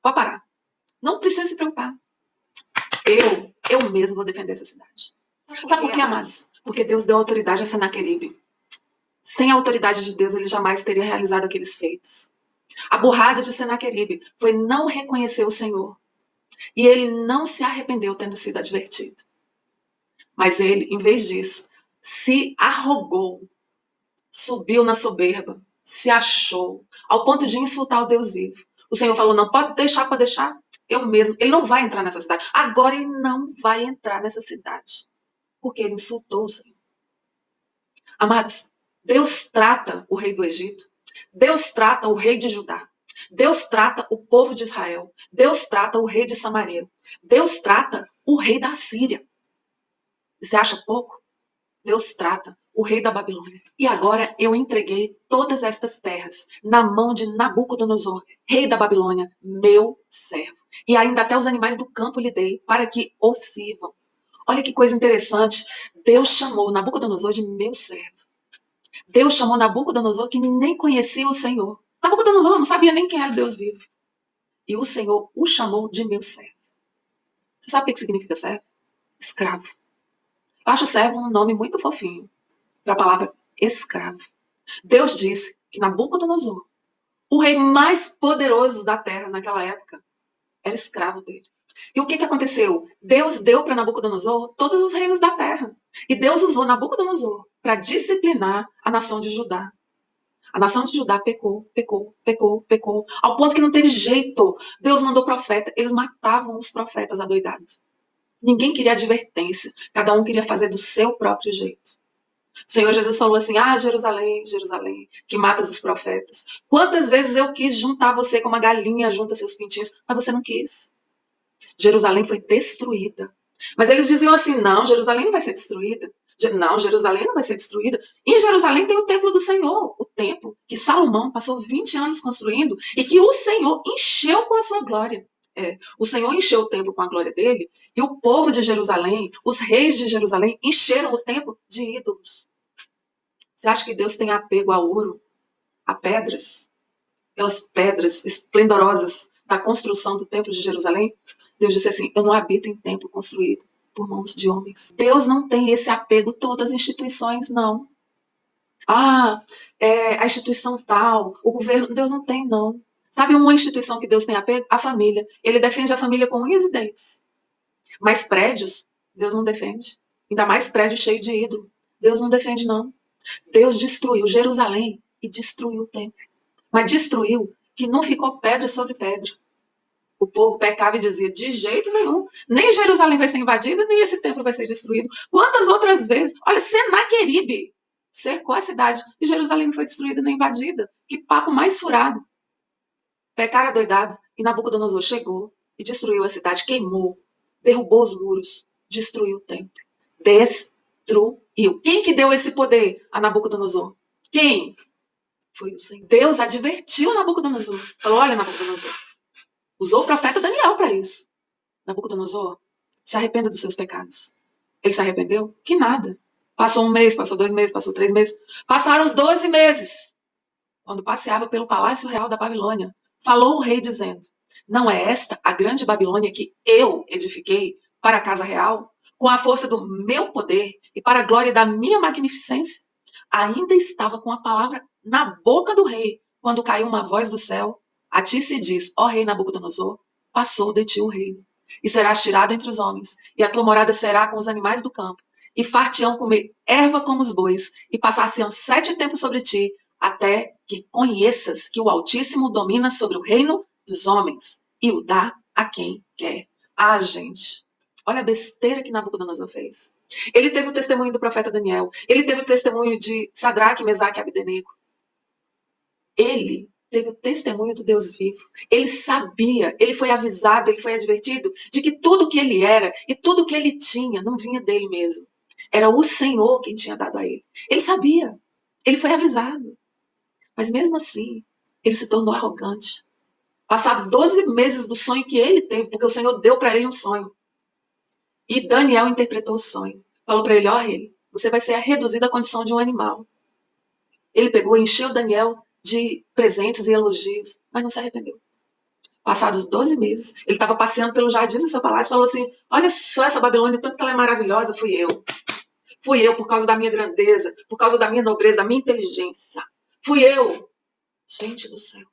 pode parar. Não precisa se preocupar. Eu mesmo vou defender essa cidade. Sabe por quê, amados? Porque Deus deu autoridade a Senaqueribe. Sem a autoridade de Deus, ele jamais teria realizado aqueles feitos. A burrada de Senaqueribe foi não reconhecer o Senhor. E ele não se arrependeu tendo sido advertido. Mas ele, em vez disso, se arrogou, subiu na soberba, se achou, ao ponto de insultar o Deus vivo. O Senhor falou: não, pode deixar. Eu mesmo. Ele não vai entrar nessa cidade. Agora ele não vai entrar nessa cidade. Porque ele insultou o Senhor. Amados, Deus trata o rei do Egito. Deus trata o rei de Judá. Deus trata o povo de Israel. Deus trata o rei de Samaria. Deus trata o rei da Síria. Você acha pouco? Deus trata o rei da Babilônia. E agora eu entreguei todas estas terras na mão de Nabucodonosor, rei da Babilônia, meu servo. E ainda até os animais do campo lhe dei, para que o sirvam. Olha que coisa interessante. Deus chamou Nabucodonosor de meu servo. Deus chamou Nabucodonosor que nem conhecia o Senhor. Nabucodonosor não sabia nem quem era o Deus vivo. E o Senhor o chamou de meu servo. Você sabe o que significa servo? Escravo. Eu acho servo um nome muito fofinho para a palavra escravo. Deus disse que Nabucodonosor, o rei mais poderoso da terra naquela época, era escravo dele. E o que aconteceu? Deus deu para Nabucodonosor todos os reinos da terra. E Deus usou Nabucodonosor para disciplinar a nação de Judá. A nação de Judá pecou, ao ponto que não teve jeito. Deus mandou profeta, eles matavam os profetas adoidados. Ninguém queria advertência. Cada um queria fazer do seu próprio jeito. O Senhor Jesus falou assim: ah, Jerusalém, Jerusalém, que matas os profetas. Quantas vezes eu quis juntar você como uma galinha junta seus pintinhos, mas você não quis. Jerusalém foi destruída. Mas eles diziam assim: não, Jerusalém não vai ser destruída. Não, Jerusalém não vai ser destruída. Em Jerusalém tem o templo do Senhor, o templo que Salomão passou 20 anos construindo e que o Senhor encheu com a sua glória. O Senhor encheu o templo com a glória dele e o povo de Jerusalém, os reis de Jerusalém, encheram o templo de ídolos. Você acha que Deus tem apego a ouro, a pedras? Aquelas pedras esplendorosas da construção do templo de Jerusalém? Deus disse assim: eu não habito em templo construído por mãos de homens. Deus não tem esse apego todas as instituições, não. A instituição tal, o governo, Deus não tem, não. Sabe uma instituição que Deus tem apego? A família. Ele defende a família com unhas e dentes. Mas prédios, Deus não defende. Ainda mais prédio cheio de ídolo. Deus não defende, não. Deus destruiu Jerusalém e destruiu o templo. Mas destruiu que não ficou pedra sobre pedra. O povo pecava e dizia: de jeito nenhum, nem Jerusalém vai ser invadida, nem esse templo vai ser destruído. Quantas outras vezes? Olha, Senaqueribe cercou a cidade e Jerusalém não foi destruída nem invadida. Que papo mais furado. Pecaram adoidado e Nabucodonosor chegou e destruiu a cidade, queimou, derrubou os muros, destruiu o templo. Destruiu. Quem que deu esse poder a Nabucodonosor? Quem? Foi o Senhor. Deus advertiu Nabucodonosor. Falou: olha, Nabucodonosor, usou o profeta Daniel para isso. Nabucodonosor, se arrependa dos seus pecados. Ele se arrependeu? Que nada. Passou 1 mês, passou 2 meses, passou 3 meses. Passaram 12 meses. Quando passeava pelo palácio real da Babilônia, falou o rei dizendo: não é esta a grande Babilônia que eu edifiquei para a casa real, com a força do meu poder e para a glória da minha magnificência? Ainda estava com a palavra na boca do rei, quando caiu uma voz do céu: a ti se diz, ó rei Nabucodonosor, passou de ti o reino, e serás tirado entre os homens, e a tua morada será com os animais do campo, e far-te-ão comer erva como os bois, e passar-se-ão 7 tempos sobre ti, até que conheças que o Altíssimo domina sobre o reino dos homens e o dá a quem quer. Ah, gente, olha a besteira que Nabucodonosor fez. Ele teve o testemunho do profeta Daniel. Ele teve o testemunho de Sadraque, Mesaque e Abdenego. Ele teve o testemunho do Deus vivo. Ele sabia, ele foi avisado, ele foi advertido de que tudo que ele era e tudo que ele tinha não vinha dele mesmo. Era o Senhor quem tinha dado a ele. Ele sabia, ele foi avisado. Mas mesmo assim, ele se tornou arrogante. Passado 12 meses do sonho que ele teve, porque o Senhor deu para ele um sonho. E Daniel interpretou o sonho. Falou para ele: ó rei, você vai ser reduzido à condição de um animal. Ele pegou e encheu Daniel de presentes e elogios, mas não se arrependeu. Passados 12 meses, ele estava passeando pelos jardins do seu palácio e falou assim: olha só essa Babilônia, tanto que ela é maravilhosa, fui eu. Fui eu por causa da minha grandeza, por causa da minha nobreza, da minha inteligência. Fui eu. Gente do céu.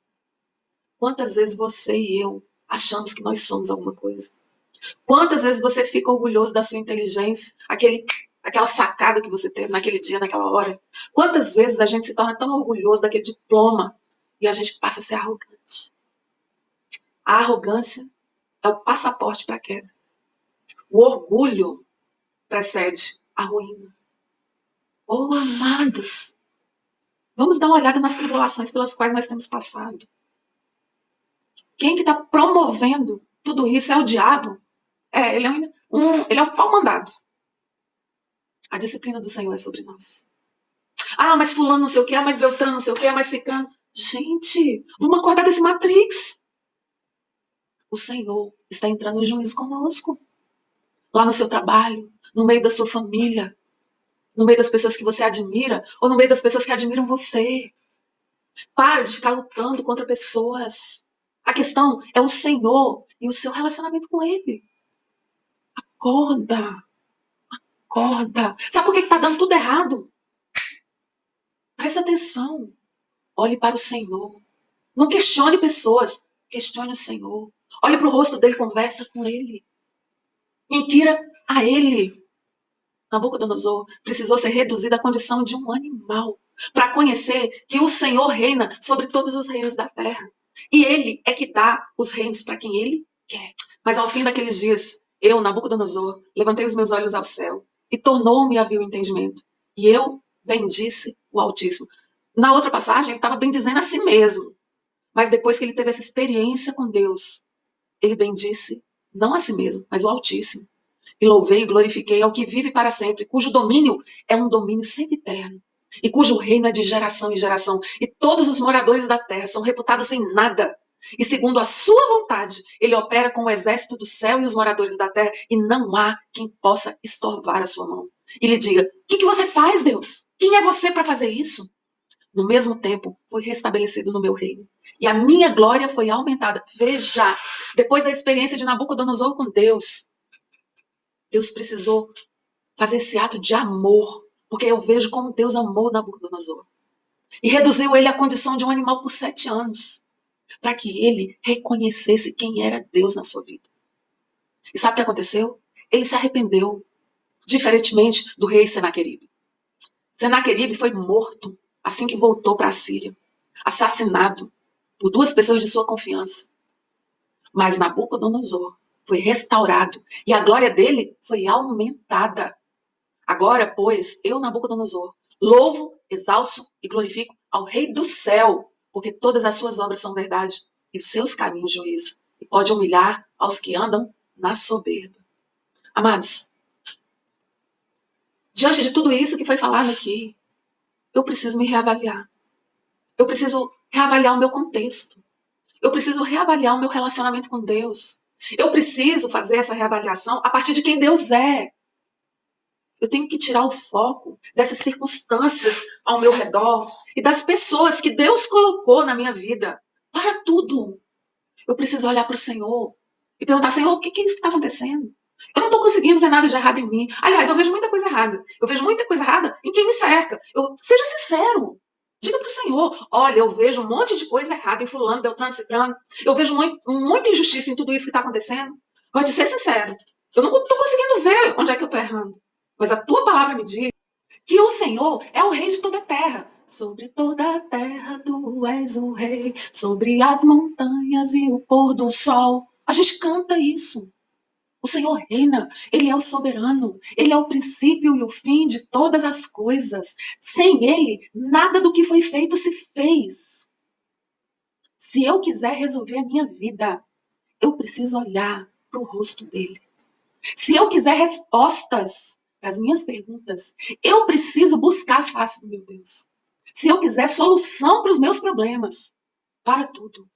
Quantas vezes você e eu achamos que nós somos alguma coisa? Quantas vezes você fica orgulhoso da sua inteligência, aquela sacada que você teve naquele dia, naquela hora? Quantas vezes a gente se torna tão orgulhoso daquele diploma e a gente passa a ser arrogante? A arrogância é o passaporte para a queda. O orgulho precede a ruína. Oh, amados, vamos dar uma olhada nas tribulações pelas quais nós temos passado. Quem que está promovendo tudo isso é o diabo. Ele é um pau mandado. A disciplina do Senhor é sobre nós. Ah, mas fulano não sei o que, mas Beltrano não sei o que, mas Cicano. Gente, vamos acordar desse Matrix. O Senhor está entrando em juízo conosco. Lá no seu trabalho, no meio da sua família, no meio das pessoas que você admira, ou no meio das pessoas que admiram você. Para de ficar lutando contra pessoas. A questão é o Senhor e o seu relacionamento com Ele. Acorda. Acorda. Sabe por que está dando tudo errado? Presta atenção. Olhe para o Senhor. Não questione pessoas. Questione o Senhor. Olhe para o rosto dele, conversa com ele. Inquira a ele. Nabucodonosor precisou ser reduzido à condição de um animal para conhecer que o Senhor reina sobre todos os reinos da terra. E ele é que dá os reinos para quem ele quer. Mas ao fim daqueles dias, Eu, Nabucodonosor, levantei os meus olhos ao céu e tornou-me a vir o entendimento. E eu bendisse o Altíssimo. Na outra passagem, ele estava bendizendo a si mesmo. Mas depois que ele teve essa experiência com Deus, ele bendisse não a si mesmo, mas o Altíssimo. E louvei e glorifiquei ao que vive para sempre, cujo domínio é um domínio sempiterno, e cujo reino é de geração em geração, e todos os moradores da terra são reputados em nada. E segundo a sua vontade, ele opera com o exército do céu e os moradores da terra, e não há quem possa estorvar a sua mão. E lhe diga: o que você faz, Deus? Quem é você para fazer isso? No mesmo tempo, foi restabelecido no meu reino. E a minha glória foi aumentada. Veja, depois da experiência de Nabucodonosor com Deus, Deus precisou fazer esse ato de amor, porque eu vejo como Deus amou Nabucodonosor. E reduziu ele à condição de um animal por 7 anos, para que ele reconhecesse quem era Deus na sua vida. E sabe o que aconteceu? Ele se arrependeu, diferentemente do rei Senaqueribe. Senaqueribe foi morto assim que voltou para a Síria, assassinado por 2 pessoas de sua confiança. Mas Nabucodonosor foi restaurado e a glória dele foi aumentada. Agora, pois, eu, Nabucodonosor, louvo, exalço e glorifico ao Rei do céu, porque todas as suas obras são verdade e os seus caminhos juízo, e pode humilhar aos que andam na soberba. Amados, diante de tudo isso que foi falado aqui, eu preciso me reavaliar. Eu preciso reavaliar o meu contexto. Eu preciso reavaliar o meu relacionamento com Deus. Eu preciso fazer essa reavaliação a partir de quem Deus é. Eu tenho que tirar o foco dessas circunstâncias ao meu redor e das pessoas que Deus colocou na minha vida. Para tudo. Eu preciso olhar para o Senhor e perguntar: Senhor, o que é isso que está acontecendo? Eu não estou conseguindo ver nada de errado em mim. Aliás, eu vejo muita coisa errada. Eu vejo muita coisa errada em quem me cerca. Seja sincero. Diga para o Senhor: olha, eu vejo um monte de coisa errada em fulano, beltrano, ciclano. Eu vejo muita injustiça em tudo isso que está acontecendo. Pode ser sincero. Eu não estou conseguindo ver onde é que eu estou errando. Mas a tua palavra me diz que o Senhor é o rei de toda a terra. Sobre toda a terra tu és o rei, sobre as montanhas e o pôr do sol. A gente canta isso. O Senhor reina, Ele é o soberano, Ele é o princípio e o fim de todas as coisas. Sem Ele, nada do que foi feito se fez. Se eu quiser resolver a minha vida, eu preciso olhar para o rosto dele. Se eu quiser respostas para as minhas perguntas, eu preciso buscar a face do meu Deus. Se eu quiser solução para os meus problemas, para tudo,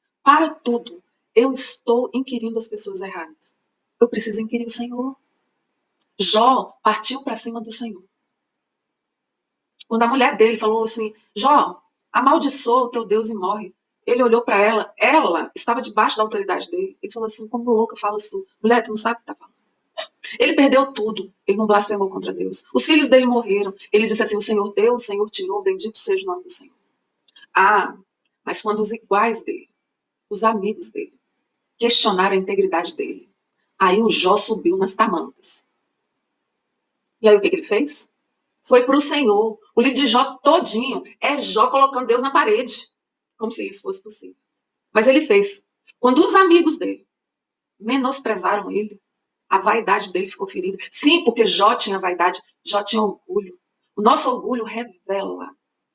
eu estou inquirindo as pessoas erradas. Eu preciso inquirir o Senhor. Jó partiu para cima do Senhor. Quando a mulher dele falou assim: Jó, amaldiçoa o teu Deus e morre. Ele olhou para ela estava debaixo da autoridade dele. Ele falou assim: como louca falas tu? Mulher, tu não sabe o que está falando. Ele perdeu tudo. Ele não blasfemou contra Deus. Os filhos dele morreram. Ele disse assim: o Senhor deu, o Senhor tirou, bendito seja o nome do Senhor. Ah, mas quando os iguais dele, os amigos dele, questionaram a integridade dele, aí o Jó subiu nas tamancas. E aí o que ele fez? Foi para o Senhor. O livro de Jó todinho é Jó colocando Deus na parede. Como se isso fosse possível. Mas ele fez. Quando os amigos dele menosprezaram ele, a vaidade dele ficou ferida. Sim, porque Jó tinha vaidade, Jó tinha orgulho. O nosso orgulho revela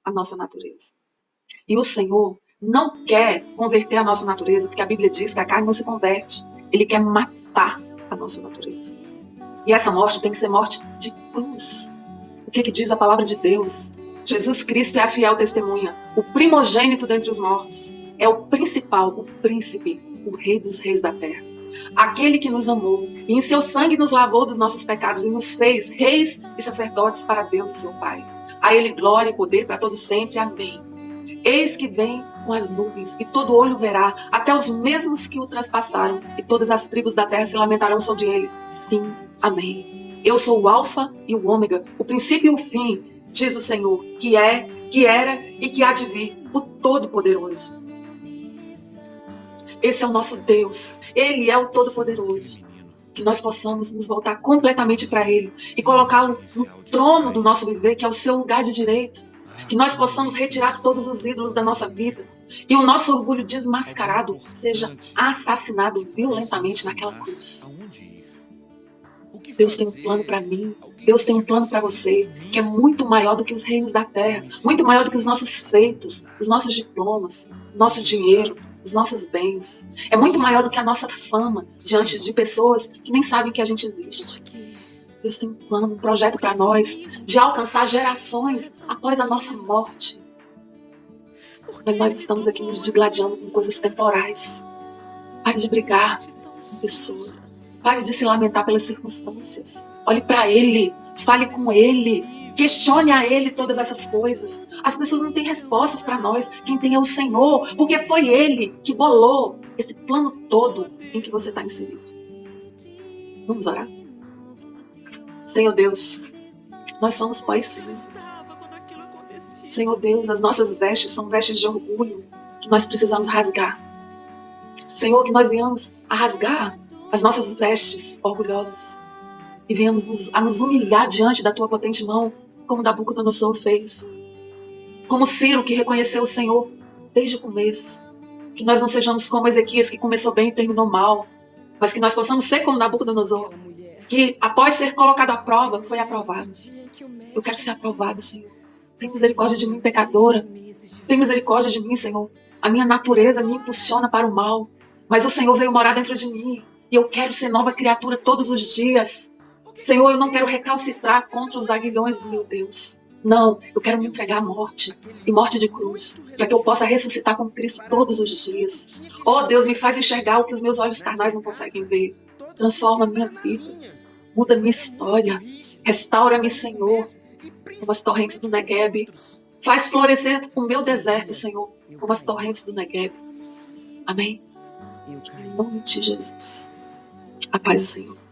a nossa natureza. E o Senhor não quer converter a nossa natureza, porque a Bíblia diz que a carne não se converte. Ele quer matar a nossa natureza. E essa morte tem que ser morte de cruz. O que diz a palavra de Deus? Jesus Cristo é a fiel testemunha, o primogênito dentre os mortos. É o principal, o príncipe, o rei dos reis da terra. Aquele que nos amou e em seu sangue nos lavou dos nossos pecados e nos fez reis e sacerdotes para Deus e seu Pai. A ele glória e poder para todos sempre. Amém. Eis que vem com as nuvens e todo olho verá, até os mesmos que o transpassaram, e todas as tribos da terra se lamentarão sobre ele. Sim, amém. Eu sou o Alfa e o Ômega, o princípio e o fim, diz o Senhor, que é, que era e que há de vir, o Todo-Poderoso. Esse é o nosso Deus, Ele é o Todo-Poderoso. Que nós possamos nos voltar completamente para Ele e colocá-lo no trono do nosso viver, que é o seu lugar de direito. Que nós possamos retirar todos os ídolos da nossa vida e o nosso orgulho desmascarado seja assassinado violentamente naquela cruz. Deus tem um plano para mim. Deus tem um plano para você, que é muito maior do que os reinos da terra, muito maior do que os nossos feitos, os nossos diplomas, o nosso dinheiro, os nossos bens. É muito maior do que a nossa fama diante de pessoas que nem sabem que a gente existe. Deus tem um plano, um projeto para nós de alcançar gerações após a nossa morte. Mas nós estamos aqui nos digladiando com coisas temporais. Pare de brigar com pessoas. Pare de se lamentar pelas circunstâncias. Olhe para Ele. Fale com Ele. Questione a Ele todas essas coisas. As pessoas não têm respostas para nós. Quem tem é o Senhor. Porque foi Ele que bolou esse plano todo em que você está inserido. Vamos orar? Senhor Deus, nós somos pó e cinza. Senhor Deus, as nossas vestes são vestes de orgulho que nós precisamos rasgar. Senhor, que nós venhamos a rasgar as nossas vestes orgulhosas e venhamos a nos humilhar diante da Tua potente mão, como Nabucodonosor fez. Como Ciro, que reconheceu o Senhor desde o começo. Que nós não sejamos como Ezequias, que começou bem e terminou mal, mas que nós possamos ser como Nabucodonosor, que após ser colocado à prova, foi aprovado. Eu quero ser aprovado, Senhor. Tem misericórdia de mim, pecadora. Tem misericórdia de mim, Senhor. A minha natureza me impulsiona para o mal, mas o Senhor veio morar dentro de mim e eu quero ser nova criatura todos os dias. Senhor, eu não quero recalcitrar contra os aguilhões do meu Deus. Não, eu quero me entregar à morte, e morte de cruz, para que eu possa ressuscitar com Cristo todos os dias. Oh, Deus, me faz enxergar o que os meus olhos carnais não conseguem ver. Transforma a minha vida, muda a minha história, restaura-me, Senhor, como as torrentes do Negueb. Faz florescer o meu deserto, Senhor, como as torrentes do Negueb. Amém? Em nome de Jesus. A paz do Senhor.